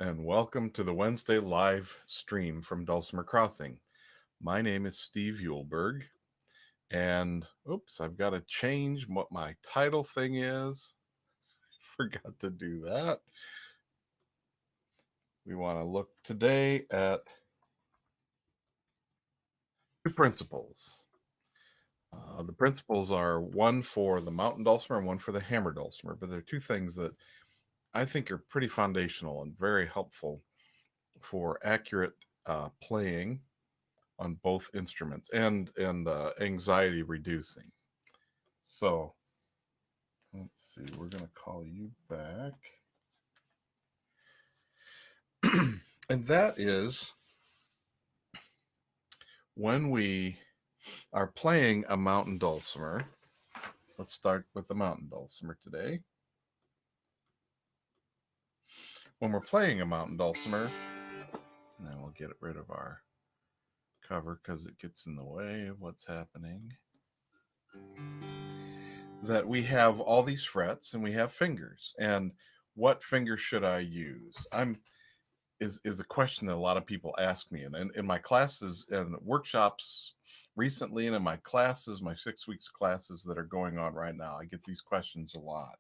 And welcome to the Wednesday live stream from Dulcimer Crossing. My name is Steve Yulberg, and oops, I've got to change what my title thing is. Forgot to do that. We want to look today at two principles. The principles are one for the mountain dulcimer and one for the hammer dulcimer, but they're two things that I think are pretty foundational and very helpful for accurate playing on both instruments and anxiety reducing. So let's see, we're going to call you back. And that is when we are playing a mountain dulcimer. Let's start with the mountain dulcimer today. When we're playing a mountain dulcimer, and then we'll get rid of our cover because it gets in the way of what's happening, that we have all these frets and we have fingers. And what finger should I use? Is the question that a lot of people ask me. And in my classes and workshops recently, and in my classes, my 6 weeks classes that are going on right now, I get these questions a lot.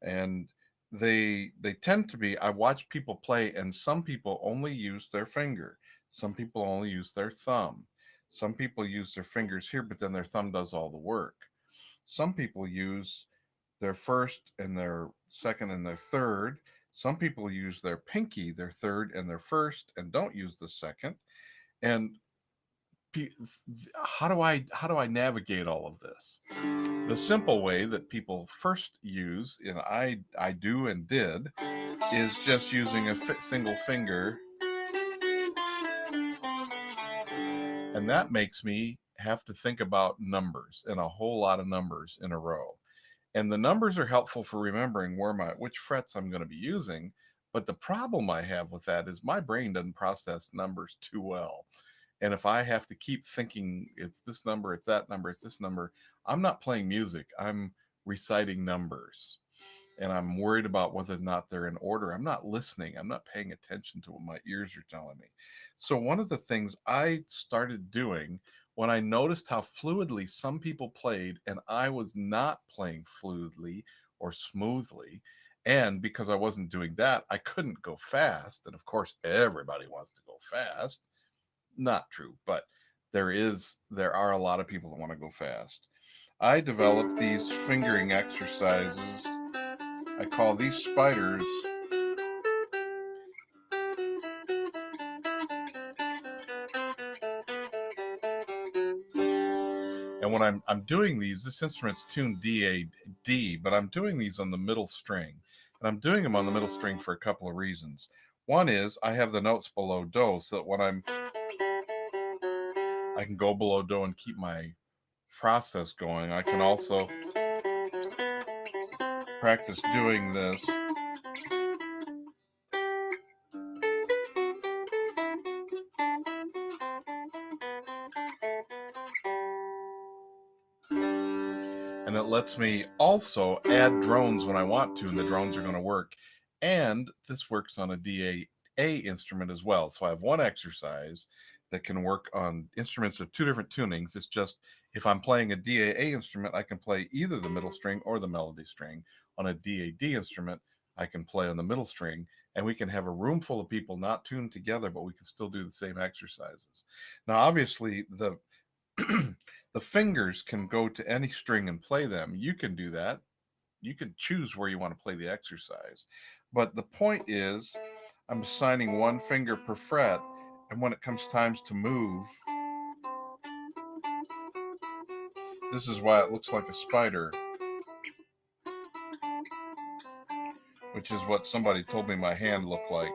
And they tend to be, I watch people play, and some people only use their finger. Some people only use their thumb. Some people use their fingers here, but then their thumb does all the work. Some people use their first and their second and their third. Some people use their pinky, their third and their first, and don't use the second. And how do I navigate all of this? The simple way that people first use, and I do and did, is just using a single finger, and that makes me have to think about numbers and a whole lot of numbers in a row. And the numbers are helpful for remembering which frets I'm going to be using. But the problem I have with that is my brain doesn't process numbers too well. And if I have to keep thinking it's this number, it's that number, it's this number, I'm not playing music. I'm reciting numbers. And I'm worried about whether or not they're in order. I'm not listening. I'm not paying attention to what my ears are telling me. So one of the things I started doing when I noticed how fluidly some people played and I was not playing fluidly or smoothly, and because I wasn't doing that, I couldn't go fast. And of course, everybody wants to go fast. Not true, but there are a lot of people that want to go fast. I developed these fingering exercises. I call these spiders. And when I'm doing these, this instrument's tuned D, but I'm doing these on the middle string. And I'm doing them on the middle string for a couple of reasons. One is I have the notes below Do, so that when I can go below Do and keep my process going. I can also practice doing this. And it lets me also add drones when I want to, and the drones are going to work. And this works on a DA instrument as well. So I have one exercise that can work on instruments with two different tunings. It's just if I'm playing a DAA instrument, I can play either the middle string or the melody string. On a DAD instrument, I can play on the middle string, and we can have a room full of people not tuned together, but we can still do the same exercises. Now, obviously, the the fingers can go to any string and play them. You can do that. You can choose where you want to play the exercise. But the point is, I'm assigning one finger per fret, and when it comes times to move, this is why it looks like a spider, which is what somebody told me my hand looked like.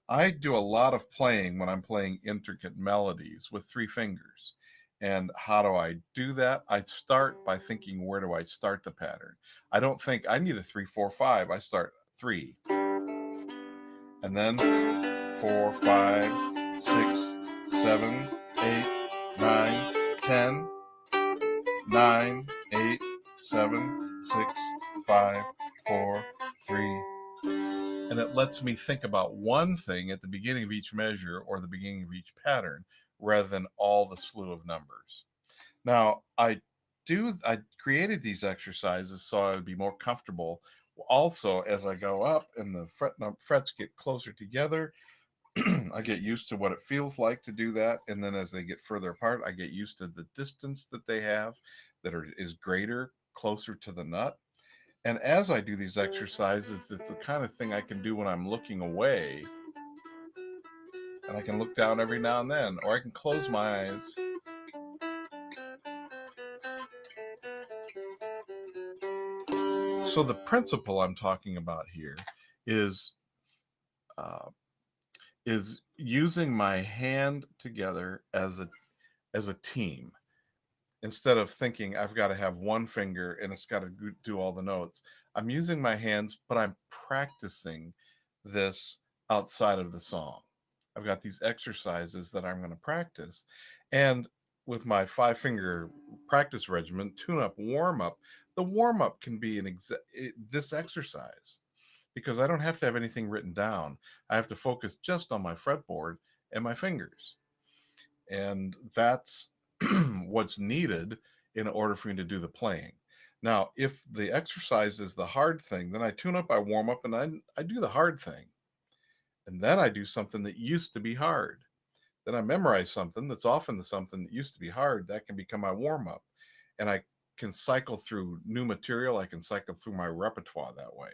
I do a lot of playing when I'm playing intricate melodies with three fingers. And how do I do that? I start by thinking, where do I start the pattern? I don't think I need a 3, 4, 5. I start 3. And then 4, 5, 6, 7, 8, 9, 10, 9, 8, 7, 6, 5, 4, 3. and it lets me think about one thing at the beginning of each measure or the beginning of each pattern rather than all the slew of numbers. Now, I created these exercises so I would be more comfortable. Also, as I go up and the frets get closer together, I get used to what it feels like to do that. And then as they get further apart, I get used to the distance that they have is greater, closer to the nut. And as I do these exercises, it's the kind of thing I can do when I'm looking away. And I can look down every now and then, or I can close my eyes. So the principle I'm talking about here is using my hand together as a team, instead of thinking I've got to have one finger and it's got to do all the notes. I'm using my hands, but I'm practicing this outside of the song. I've got these exercises that I'm going to practice, and with my 5-finger practice regimen, tune up, warm up. The warm up can be this exercise, because I don't have to have anything written down. I have to focus just on my fretboard and my fingers. And that's what's needed in order for me to do the playing. Now, if the exercise is the hard thing, then I tune up, I warm up, and I do the hard thing. And then I do something that used to be hard. Then I memorize something that's often something that used to be hard. That can become my warm up. And I can cycle through new material. I can cycle through my repertoire that way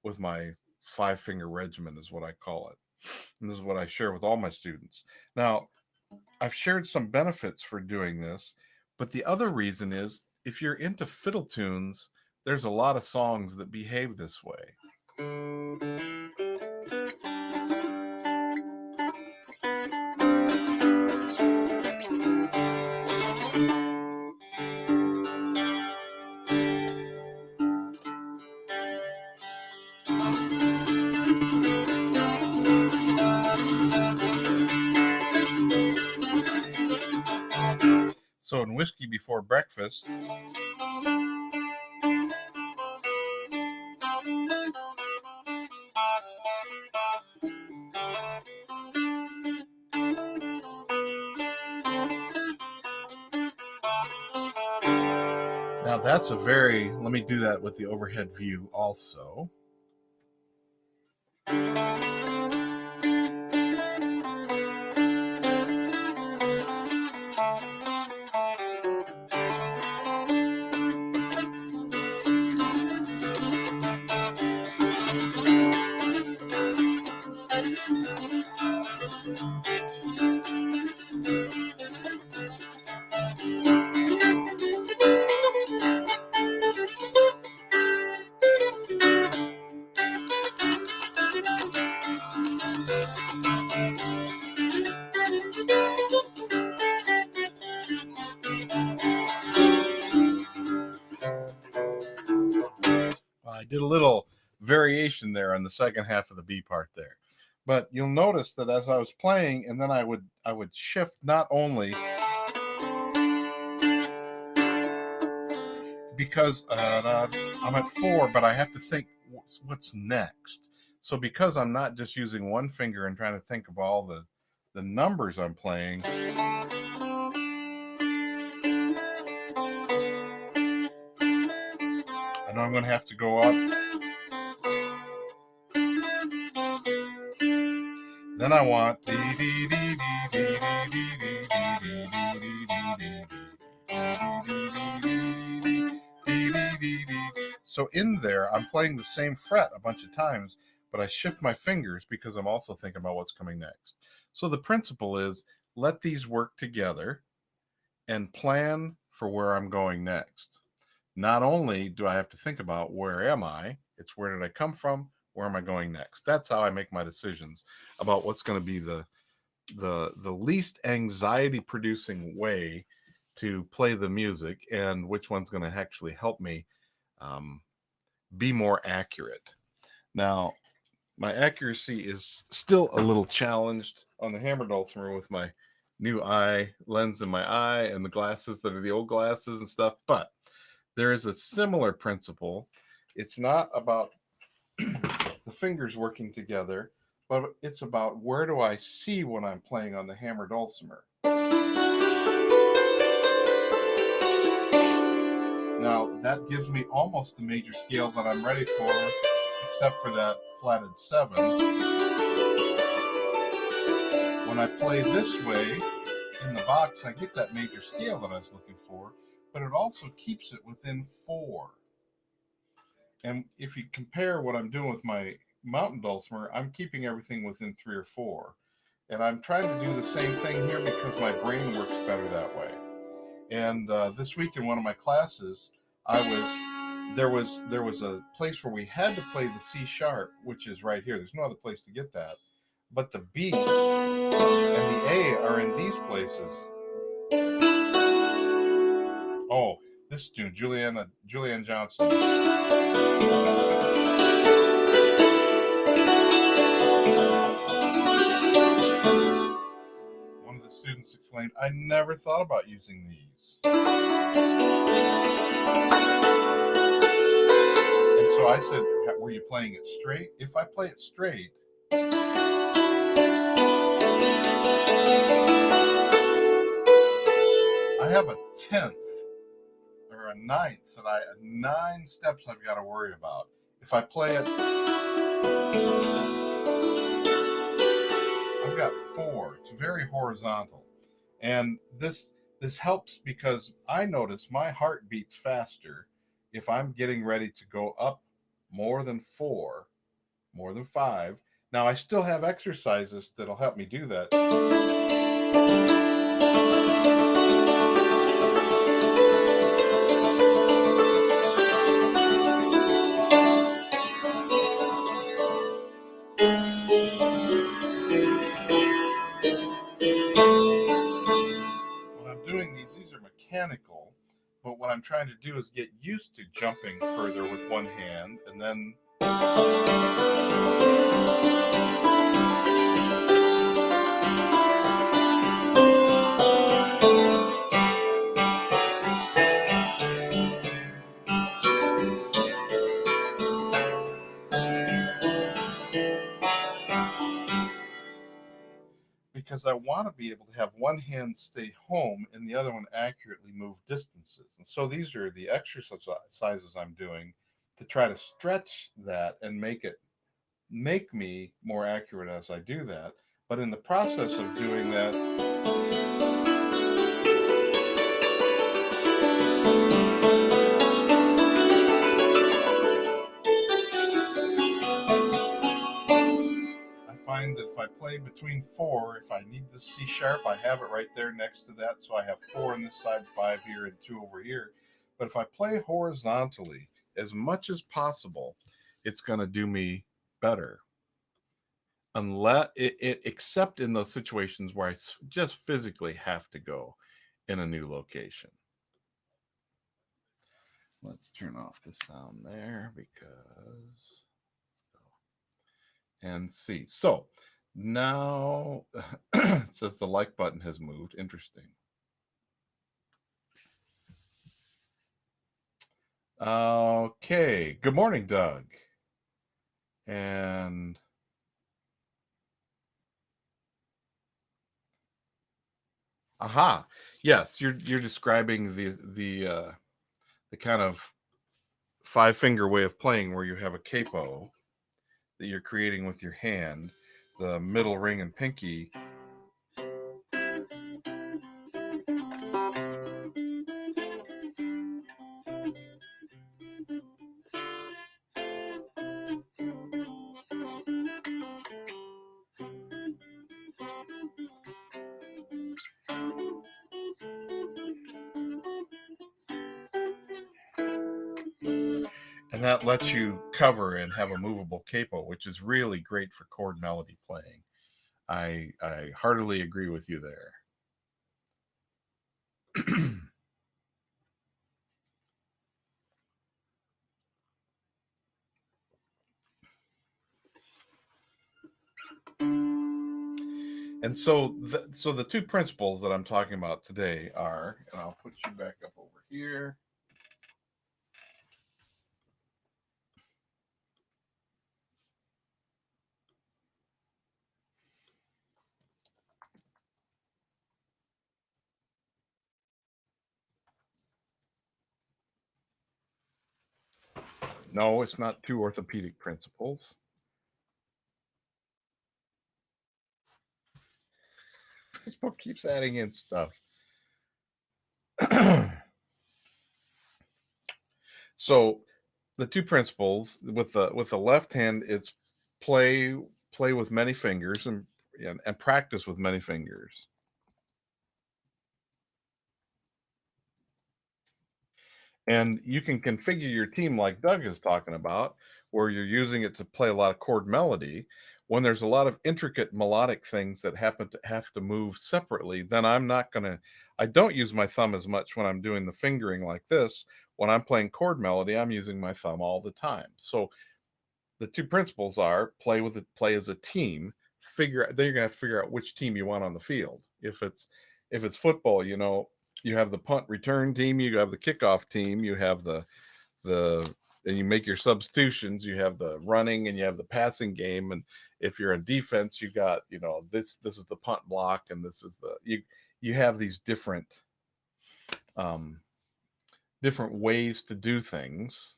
with my 5-finger regimen, is what I call it. And this is what I share with all my students. Now, I've shared some benefits for doing this, but the other reason is if you're into fiddle tunes, there's a lot of songs that behave this way. So in Whiskey Before Breakfast, now that's let me do that with the overhead view also. I did a little variation there on the second half of the B part there. But you'll notice that as I was playing, and then I would shift not only because I'm at 4, but I have to think what's next. So because I'm not just using one finger and trying to think of all the numbers I'm playing, I know I'm going to have to go up. Then I want so in there, I'm playing the same fret a bunch of times, but I shift my fingers because I'm also thinking about what's coming next. So the principle is let these work together and plan for where I'm going next. Not only do I have to think about where am I, it's where did I come from, where am I going next? That's how I make my decisions about what's going to be the least anxiety producing way to play the music and which one's going to actually help me be more accurate. Now, my accuracy is still a little challenged on the hammer dulcimer with my new eye lens in my eye and the glasses that are the old glasses and stuff, but there is a similar principle. It's not about the fingers working together, but it's about where do I see when I'm playing on the hammer dulcimer. Now, that gives me almost the major scale that I'm ready for, except for that flatted 7. When I play this way in the box, I get that major scale that I was looking for, but it also keeps it within 4. And if you compare what I'm doing with my mountain dulcimer, I'm keeping everything within 3 or 4. And I'm trying to do the same thing here because my brain works better that way. And this week in one of my classes, there was a place where we had to play the C sharp, which is right here. There's no other place to get that. But the B and the A are in these places. Oh, this tune, Julianne Johnson. One of the students explained, I never thought about using these. And so I said, were you playing it straight? If I play it straight, I have a 10th or a 9th 9 steps I've got to worry about. If I play it, I've got 4. It's very horizontal. And this helps because I notice my heart beats faster if I'm getting ready to go up more than 4, more than 5. Now, I still have exercises that'll help me do that. When I'm doing these are mechanical, but what I'm trying to do is get used to jumping further with one hand and then because I want to be able to have one hand stay home and the other one accurately move distances. And so these are the exercises I'm doing to try to stretch that and make me more accurate as I do that. But in the process of doing that, I find that if I play between 4, if I need the C sharp, I have it right there next to that. So I have 4 on this side, 5 here, and 2 over here. But if I play horizontally as much as possible, it's going to do me better. Unless except in those situations where I just physically have to go in a new location. Let's turn off the sound there because let's go and see. So now it says the like button has moved. Interesting. Okay. Good morning, Doug. And aha, yes, you're describing the kind of 5-finger way of playing where you have a capo that you're creating with your hand, the middle ring and pinky. And that lets you cover and have a movable capo, which is really great for chord melody playing. I heartily agree with you there. And so the 2 principles that I'm talking about today are, and I'll put you back up over here. No, it's not two orthopedic principles. This book keeps adding in stuff. So the two principles with the left hand, it's play with many fingers and practice with many fingers. And you can configure your team like Doug is talking about, where you're using it to play a lot of chord melody. When there's a lot of intricate melodic things that happen to have to move separately, then I don't use my thumb as much when I'm doing the fingering like this. When I'm playing chord melody, I'm using my thumb all the time. So the two principles are play as a team. Then you're gonna have to figure out which team you want on the field. If it's football, you have the punt return team, you have the kickoff team, you have the and you make your substitutions, you have the running and you have the passing game. And if you're a defense, you got, this is the punt block, and this is you have these um different ways to do things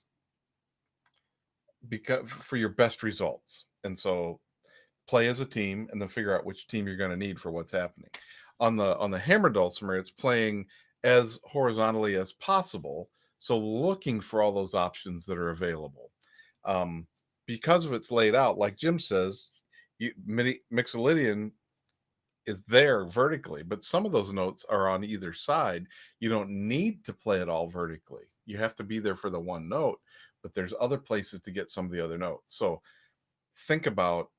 because for your best results. And so play as a team and then figure out which team you're going to need for what's happening. On the hammer dulcimer, it's playing as horizontally as possible, so looking for all those options that are available. Because of it's laid out, like Jim says, Mixolydian is there vertically, but some of those notes are on either side. You don't need to play it all vertically. You have to be there for the one note, but there's other places to get some of the other notes. So think about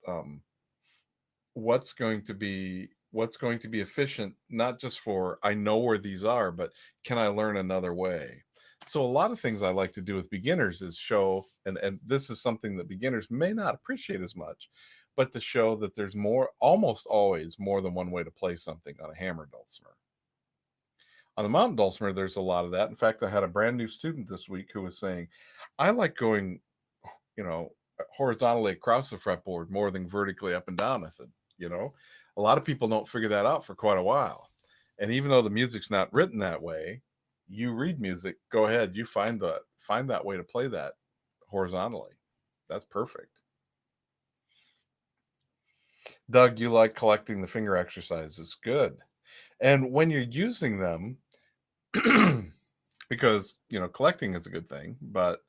what's going to be efficient, not just for I know where these are, but can I learn another way? So a lot of things I like to do with beginners is show, and this is something that beginners may not appreciate as much, but to show that there's almost always more than one way to play something on a hammer dulcimer. On the mountain dulcimer, there's a lot of that. In fact, I had a brand new student this week who was saying, I like going, horizontally across the fretboard more than vertically up and down. I said, a lot of people don't figure that out for quite a while. And even though the music's not written that way, you read music, go ahead, you find that way to play that horizontally. That's perfect. Doug, you like collecting the finger exercises. Good. And when you're using them, because, collecting is a good thing, but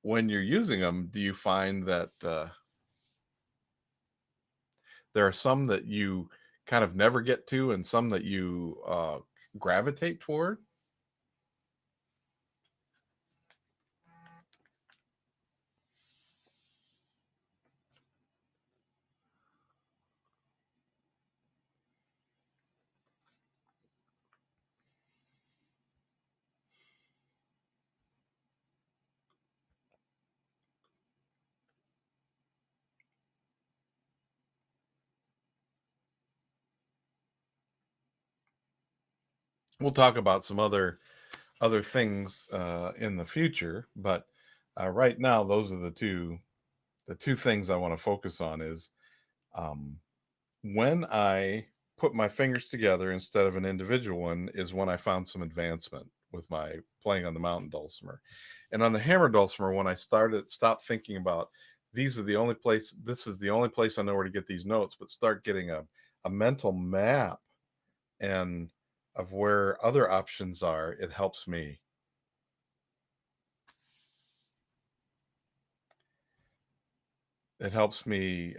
when you're using them, do you find that there are some that you kind of never get to and some that you gravitate toward? We'll talk about some other things in the future, but right now those are the two things I want to focus on. Is when I put my fingers together instead of an individual one is when I found some advancement with my playing on the mountain dulcimer. And on the hammer dulcimer, when I stopped thinking about this is the only place I know where to get these notes, but start getting a mental map and of where other options are, it helps me. It helps me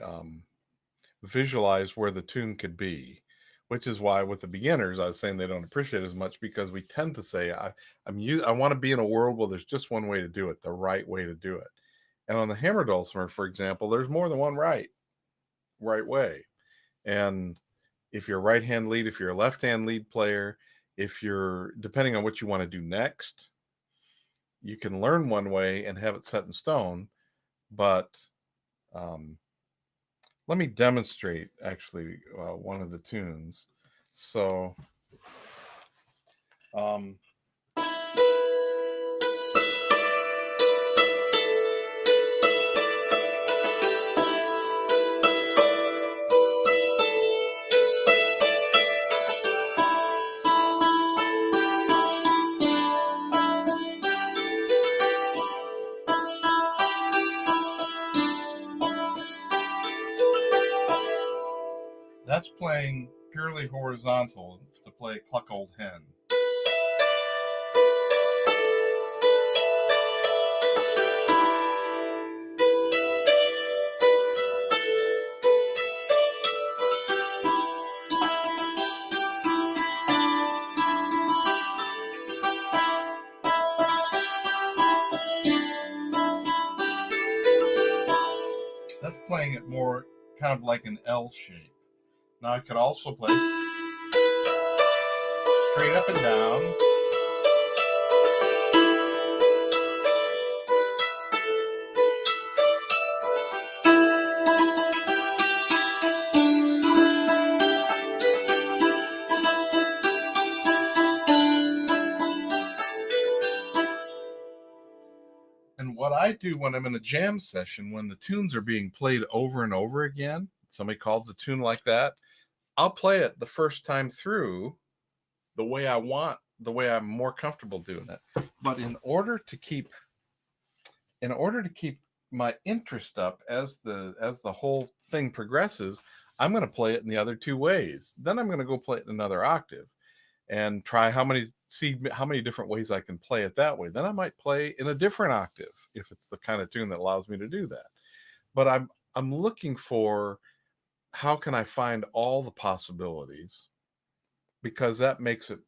visualize where the tune could be, which is why with the beginners, I was saying they don't appreciate as much, because we tend to say, I want to be in a world where there's just one way to do it, the right way to do it. And on the hammer dulcimer, for example, there's more than one right way. And if you're a right hand lead, if you're a left hand lead player, if you're depending on what you want to do next, you can learn one way and have it set in stone. But let me demonstrate actually one of the tunes. So That's playing purely horizontal to play Cluck Old Hen. That's playing it more kind of like an L shape. Now I could also play straight up and down. And what I do when I'm in a jam session, when the tunes are being played over and over again, somebody calls a tune like that, I'll play it the first time through the way I want, the way I'm more comfortable doing it. But in order to keep my interest up as the whole thing progresses, I'm going to play it in the other two ways. Then I'm going to go play it in another octave and try how many different ways I can play it that way. Then I might play in a different octave if it's the kind of tune that allows me to do that. But I'm looking for how can I find all the possibilities, because that makes it,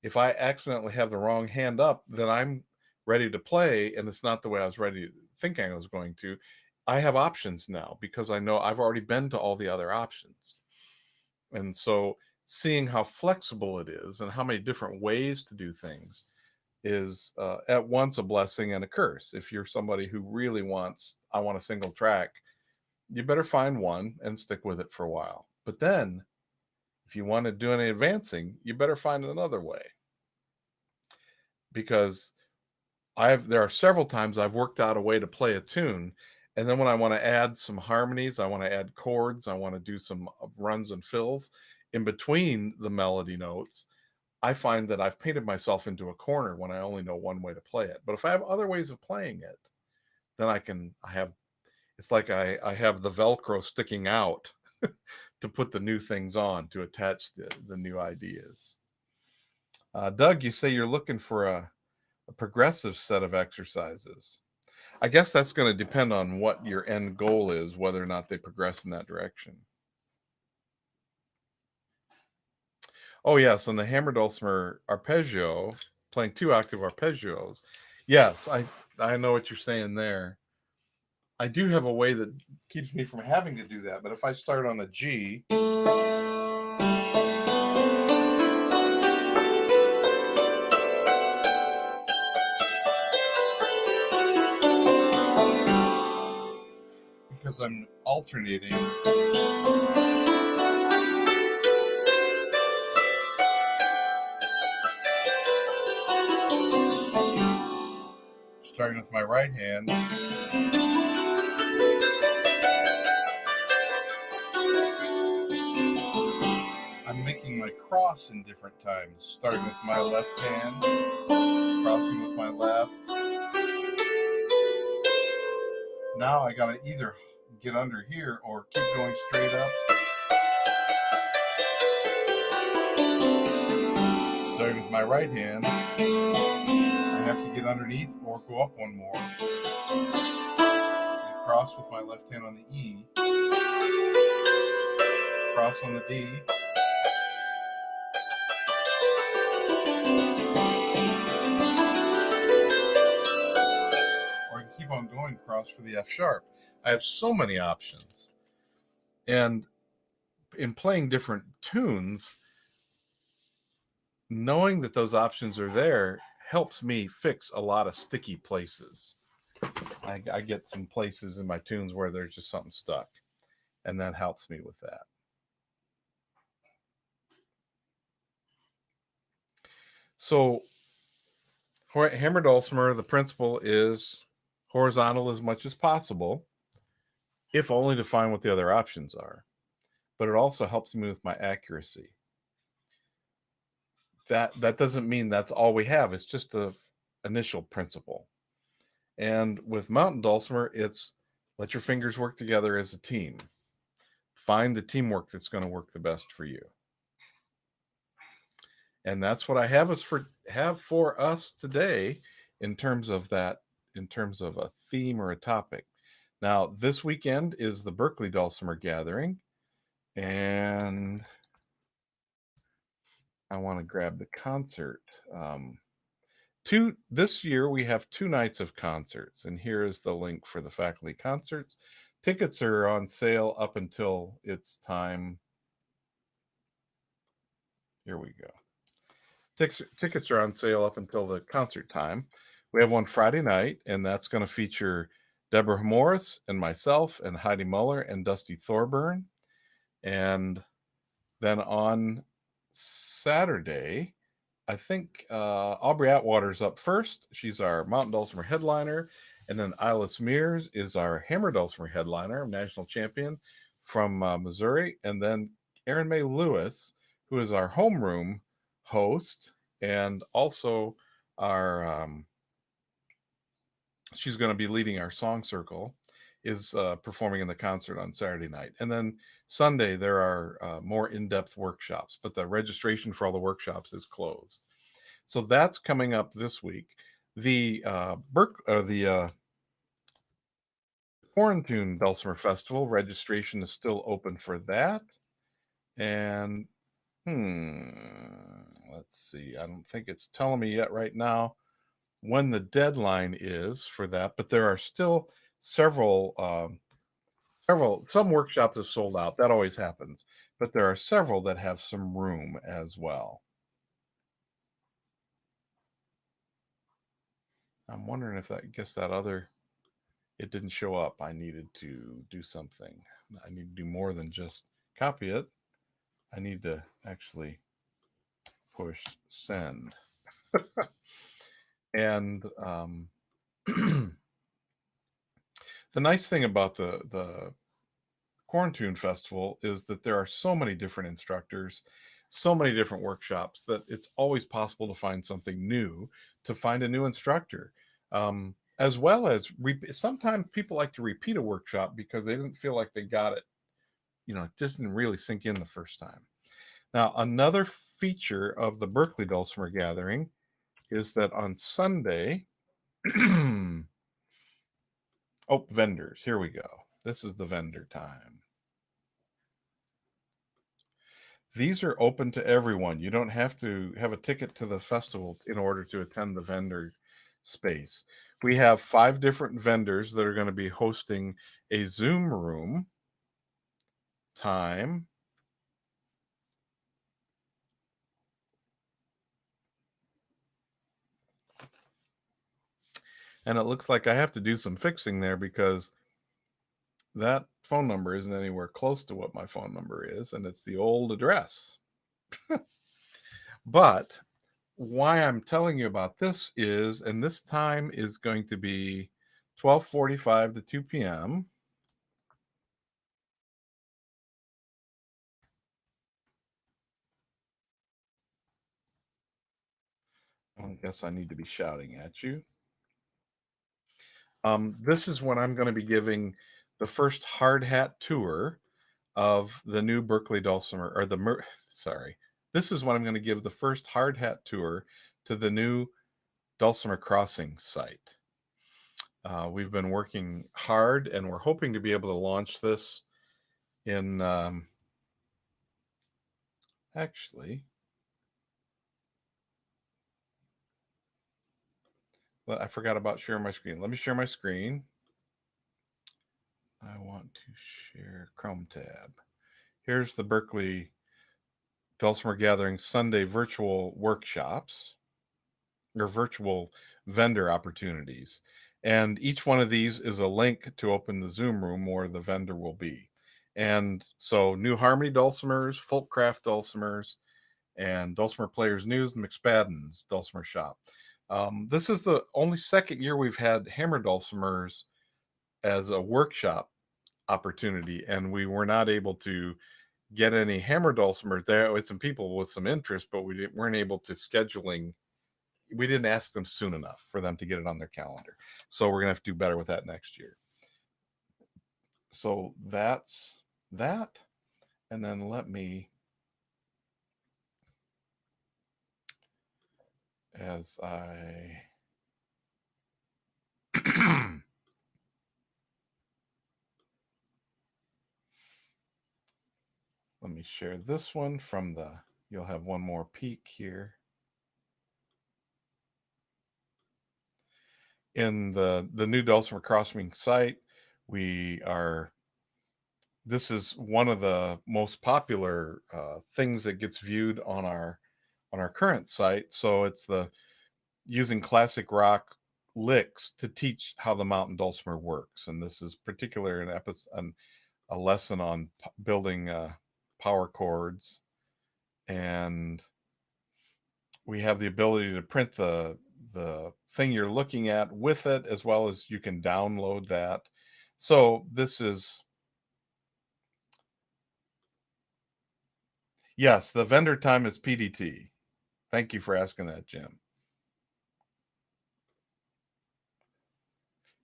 if I accidentally have the wrong hand up, then I'm ready to play and it's not the way I was ready thinking I was going to. I have options now because I know I've already been to all the other options. And so seeing how flexible it is and how many different ways to do things is at once a blessing and a curse. If you're somebody who really wants, I want a single track, you better find one and stick with it for a while. But then if you want to do any advancing, you better find another way. Because there are several times I've worked out a way to play a tune, and then when I want to add some harmonies, I want to add chords, I want to do some runs and fills in between the melody notes, I find that I've painted myself into a corner when I only know one way to play it. But if I have other ways of playing it, then it's like I have the Velcro sticking out to put the new things on, to attach the new ideas. Doug, you say you're looking for a progressive set of exercises. I guess that's going to depend on what your end goal is, whether or not they progress in that direction. Oh yes, on the hammer dulcimer arpeggio, playing 2-octave arpeggios. Yes, I know what you're saying there. I do have a way that keeps me from having to do that, but if I start on a G, because I'm alternating, starting with my right hand, I'm making my cross in different times, starting with my left hand, crossing with my left. Now I gotta either get under here or keep going straight up. Starting with my right hand, I have to get underneath or go up one more. And cross with my left hand on the E. Cross on the D. Or I can keep on going, cross for the F sharp. I have so many options. And in playing different tunes, knowing that those options are there helps me fix a lot of sticky places. I get some places in my tunes where there's just something stuck, and that helps me with that. So hammer dulcimer, the principle is horizontal as much as possible, if only to find what the other options are. But it also helps me with my accuracy. That doesn't mean that's all we have. It's just the initial principle. And with mountain dulcimer, it's let your fingers work together as a team. find the teamwork that's going to work the best for you. And that's what I have for us today in terms of a theme or a topic. Now, this weekend is the Berkeley Dulcimer Gathering, and I want to grab the concert. This year we have 2 nights of concerts, and here is the link for the faculty concerts. Tickets are on sale up until it's time. Here we go. Tickets are on sale up until the concert time. We have one Friday night, and that's going to feature Deborah Morris and myself and Heidi Muller and Dusty Thorburn. And then on Saturday, I think Aubrey Atwater's up first. She's our Mountain Dulcimer headliner. And then Ilis Mears is our Hammer Dulcimer headliner, national champion from Missouri. And then Erin May Lewis, who is our homeroom host, and also our she's going to be leading our song circle, is performing in the concert on Saturday night. And then Sunday there are more in-depth workshops, but the registration for all the workshops is closed. So that's coming up this week. The Quarantine Dulcimer Festival registration is still open for that. And let's see. I don't think it's telling me yet right now when the deadline is for that, but there are still several. Some workshops have sold out. That always happens, but there are several that have some room as well. I'm wondering if it didn't show up. I needed to do something. I need to do more than just copy it. I need to actually push send. And the nice thing about the Quarantine Festival is that there are so many different instructors, so many different workshops, that it's always possible to find something new, to find a new instructor. As well as sometimes people like to repeat a workshop because they didn't feel like they got it. It just didn't really sink in the first time. Now, another feature of the Berkeley Dulcimer Gathering is that on Sunday, vendors. Here we go. This is the vendor time. These are open to everyone. You don't have to have a ticket to the festival in order to attend the vendor space. We have 5 different vendors that are going to be hosting a Zoom room time. And it looks like I have to do some fixing there because that phone number isn't anywhere close to what my phone number is, and it's the old address. But why I'm telling you about this is, and this time is going to be 12:45 to 2 p.m. I guess I need to be shouting at you. This is when I'm going to be giving the first hard hat tour of the new Berkeley Dulcimer, this is when I'm going to give the first hard hat tour to the new Dulcimer Crossing site. We've been working hard, and we're hoping to be able to launch this in actually. Well, I forgot about sharing my screen. Let me share my screen. I want to share Chrome tab. Here's the Berkeley Dulcimer Gathering Sunday virtual workshops, or virtual vendor opportunities. And each one of these is a link to open the Zoom room where the vendor will be. And so New Harmony Dulcimers, Folkcraft Dulcimers, and Dulcimer Players News, and McSpadden's Dulcimer Shop. This is the only second year we've had Hammer Dulcimers as a workshop opportunity, and we were not able to get any Hammer Dulcimer there with some people with some interest, but we weren't able to scheduling. We didn't ask them soon enough for them to get it on their calendar. So we're going to have to do better with that next year. So that's that. And then let me, as I let me share this one from you'll have one more peek here. In the new Dulcimer Crossing site, this is one of the most popular things that gets viewed on our current site. So it's using classic rock licks to teach how the mountain dulcimer works. And this is particular a lesson on building power chords. And we have the ability to print the thing you're looking at with it, as well as you can download that. So this is, yes, the vendor time is PDT. Thank you for asking that, Jim.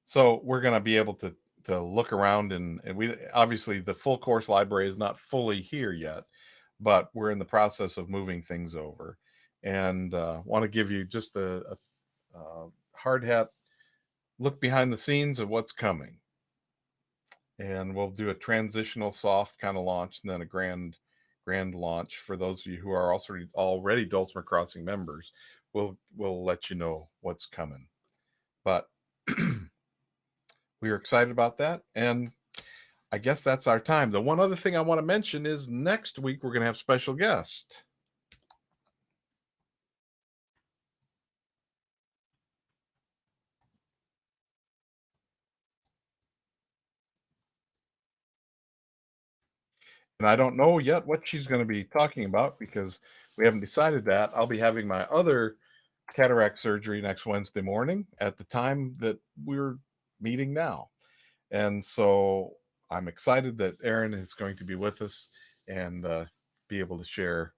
So we're going to be able to look around, and we obviously the full course library is not fully here yet, but we're in the process of moving things over, and want to give you just a hard hat look behind the scenes of what's coming. And we'll do a transitional soft kind of launch, and then a grand launch for those of you who are already Dulcimer Crossing members. We'll let you know what's coming, but we are excited about that. And I guess that's our time. The one other thing I want to mention is next week we're going to have special guest. And I don't know yet what she's going to be talking about because we haven't decided that. I'll be having my other cataract surgery next Wednesday morning at the time that we're meeting now. And so I'm excited that Erin is going to be with us and be able to share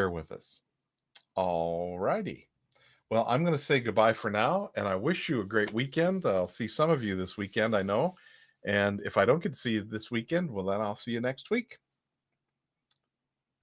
with us. All righty. Well, I'm going to say goodbye for now, and I wish you a great weekend. I'll see some of you this weekend, I know. And if I don't get to see you this weekend, well, then I'll see you next week.